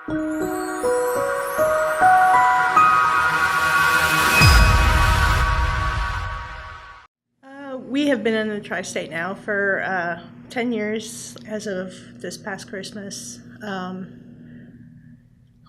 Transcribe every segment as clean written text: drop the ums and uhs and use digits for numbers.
We have been in the tri-state now for 10 years as of this past Christmas.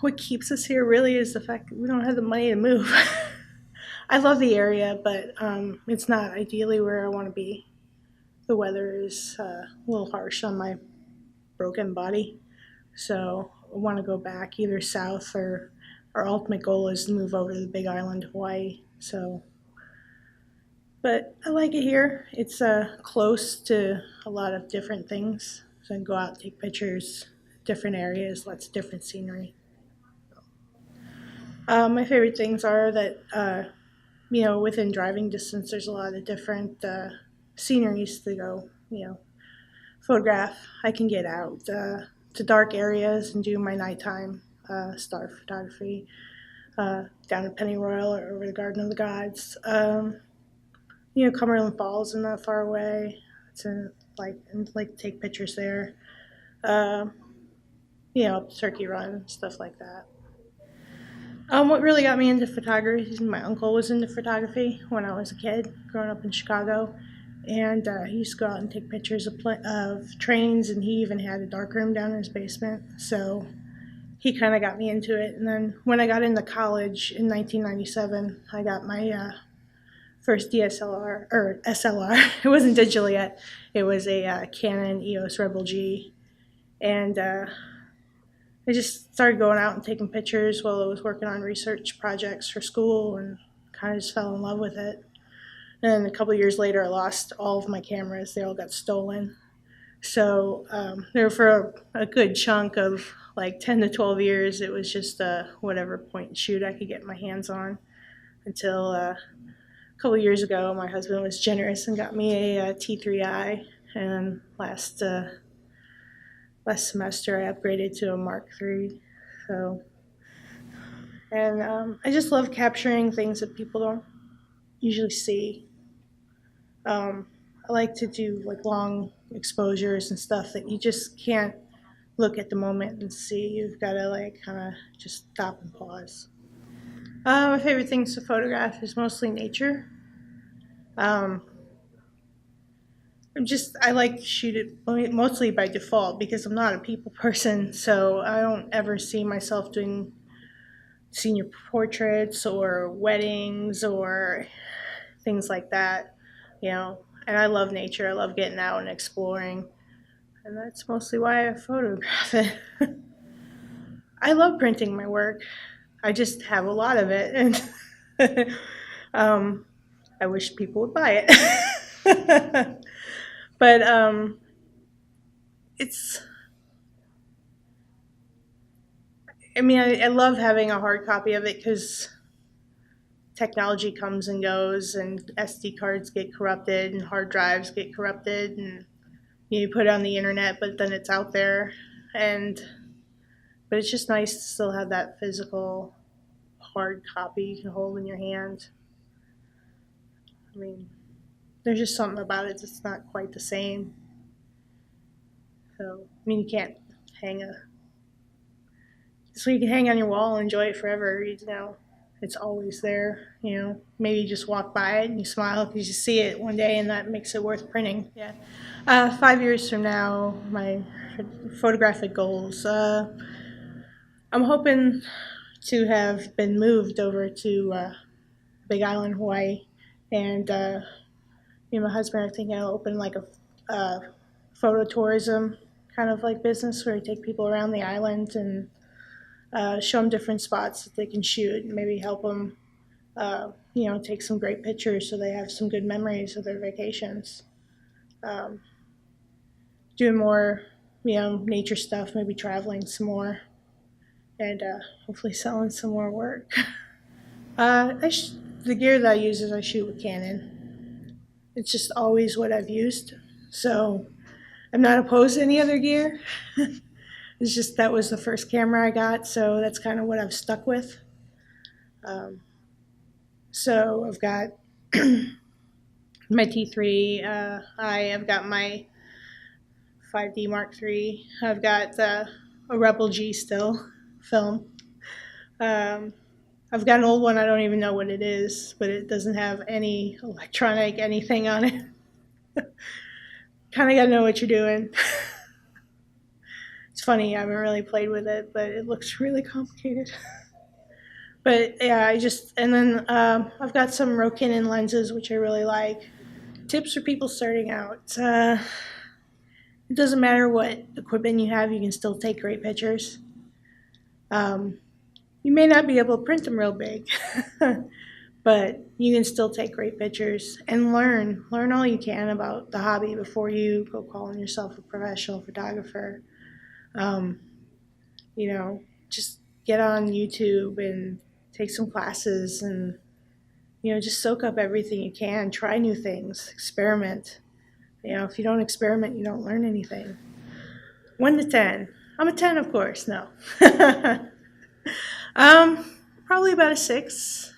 What keeps us here really is the fact that we don't have the money to move. I love the area, but it's not ideally where I want to be. The weather is a little harsh on my broken body, so I want to go back either south, or our ultimate goal is to move over to the Big Island, Hawaii. But I like it here. It's close to a lot of different things, so I can go out and take pictures, different areas, lots of different scenery. My favorite things are that, within driving distance, there's a lot of different sceneries to go, photograph. I can get out to dark areas and do my nighttime star photography down at Pennyroyal or over the Garden of the Gods. Cumberland Falls isn't that far away. To take pictures there. Turkey Run, stuff like that. What really got me into photography is my uncle was into photography when I was a kid, growing up in Chicago. And he used to go out and take pictures of trains, and he even had a darkroom down in his basement. So he kind of got me into it. And then when I got into college in 1997, I got my first DSLR, or SLR. It wasn't digital yet. It was a Canon EOS Rebel G. And I just started going out and taking pictures while I was working on research projects for school, and kind of just fell in love with it. And a couple of years later, I lost all of my cameras. They all got stolen. So there for a good chunk of like 10 to 12 years, it was just whatever point and shoot I could get my hands on, until a couple of years ago, my husband was generous and got me a T3i, and last semester I upgraded to a Mark III. I just love capturing things that people don't usually see. I like to do like long exposures and stuff that you just can't look at the moment and see. You've got to kind of just stop and pause. My favorite things to photograph is mostly nature. I like to shoot it mostly by default because I'm not a people person, so I don't ever see myself doing senior portraits or weddings or things like that, And I love nature. I love getting out and exploring, and that's mostly why I photograph it. I love printing my work. I just have a lot of it, and I wish people would buy it. But I love having a hard copy of it because technology comes and goes, and SD cards get corrupted, and hard drives get corrupted, and you put it on the internet, but then it's out there. But it's just nice to still have that physical hard copy you can hold in your hand. There's just something about it that's not quite the same. So, you can't so you can hang on your wall and enjoy it forever, It's always there, Maybe you just walk by it and you smile because you see it one day, and that makes it worth printing. Yeah. 5 years from now, my photographic goals. I'm hoping to have been moved over to Big Island, Hawaii, and my husband and I think I'll open like a photo tourism kind of like business where we take people around the island and show them different spots that they can shoot, and maybe help them, take some great pictures so they have some good memories of their vacations. Doing more, nature stuff, maybe traveling some more, and hopefully selling some more work. The gear that I use is I shoot with Canon. It's just always what I've used, so I'm not opposed to any other gear. It's just that was the first camera I got, so that's kind of what I've stuck with. So I've got my T3, I've got my 5D Mark III, I've got a Rebel G still film. I've got an old one, I don't even know what it is, but it doesn't have any electronic anything on it. Kind of got to know what you're doing. It's funny, I haven't really played with it, but it looks really complicated. But yeah, and then I've got some Rokinon lenses, which I really like. Tips for people starting out. It doesn't matter what equipment you have, you can still take great pictures. You may not be able to print them real big, but you can still take great pictures and learn all you can about the hobby before you go calling yourself a professional photographer. Just get on YouTube and take some classes and, just soak up everything you can, try new things, experiment. If you don't experiment, you don't learn anything. 1 to 10. I'm a 10, of course, no. Probably about a 6.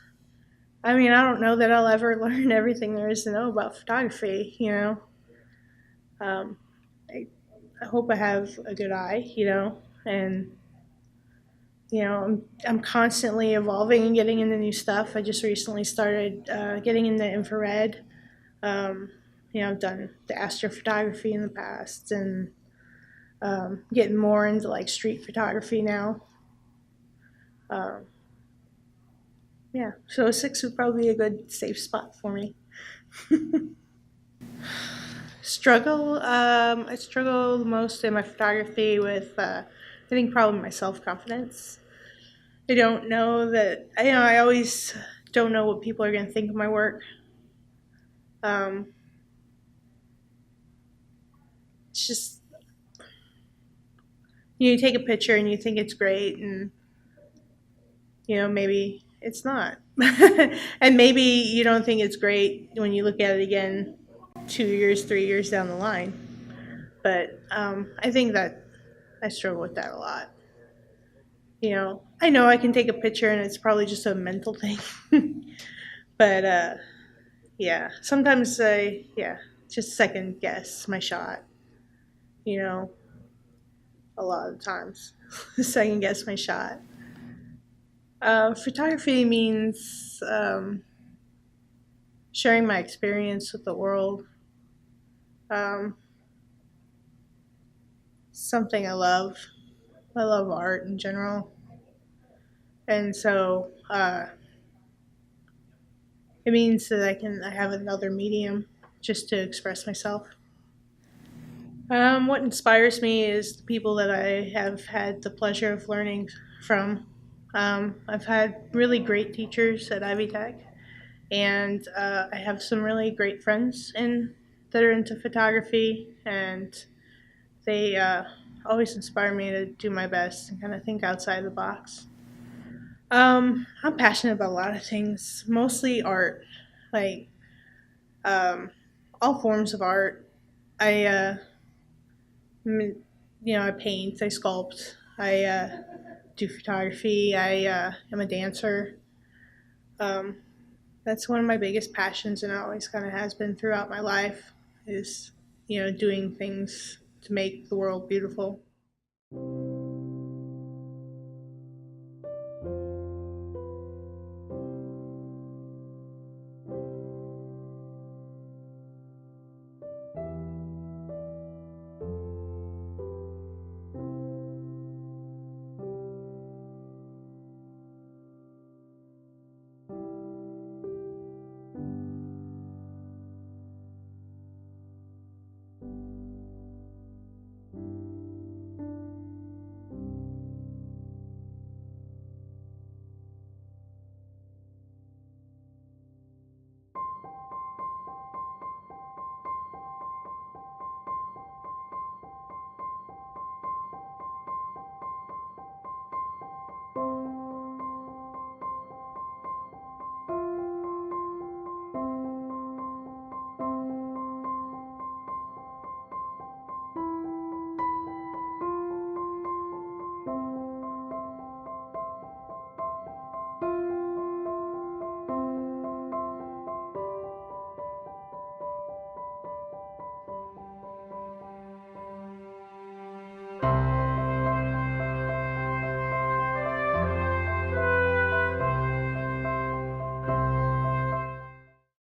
I mean, I don't know that I'll ever learn everything there is to know about photography, I hope I have a good eye, and, I'm constantly evolving and getting into new stuff. I just recently started getting into infrared. I've done the astrophotography in the past and getting more into like street photography now. So a 6 would probably be a good safe spot for me. Struggle. I struggle the most in my photography with, I think, probably my self-confidence. I don't know that, I always don't know what people are going to think of my work. It's just, you take a picture and you think it's great, and, maybe it's not. And maybe you don't think it's great when you look at it again 2 years, 3 years down the line. But I think that I struggle with that a lot. I know I can take a picture and it's probably just a mental thing. But sometimes just second guess my shot. A lot of times, second guess my shot. Photography means sharing my experience with the world. Something I love. I love art in general. And so it means that I have another medium just to express myself. What inspires me is the people that I have had the pleasure of learning from. I've had really great teachers at Ivy Tech, and I have some really great friends that are into photography, and they always inspire me to do my best and kind of think outside the box. I'm passionate about a lot of things, mostly art, like all forms of art. I paint, I sculpt, I do photography, I am a dancer. That's one of my biggest passions, and it always kind of has been throughout my life, is, doing things to make the world beautiful.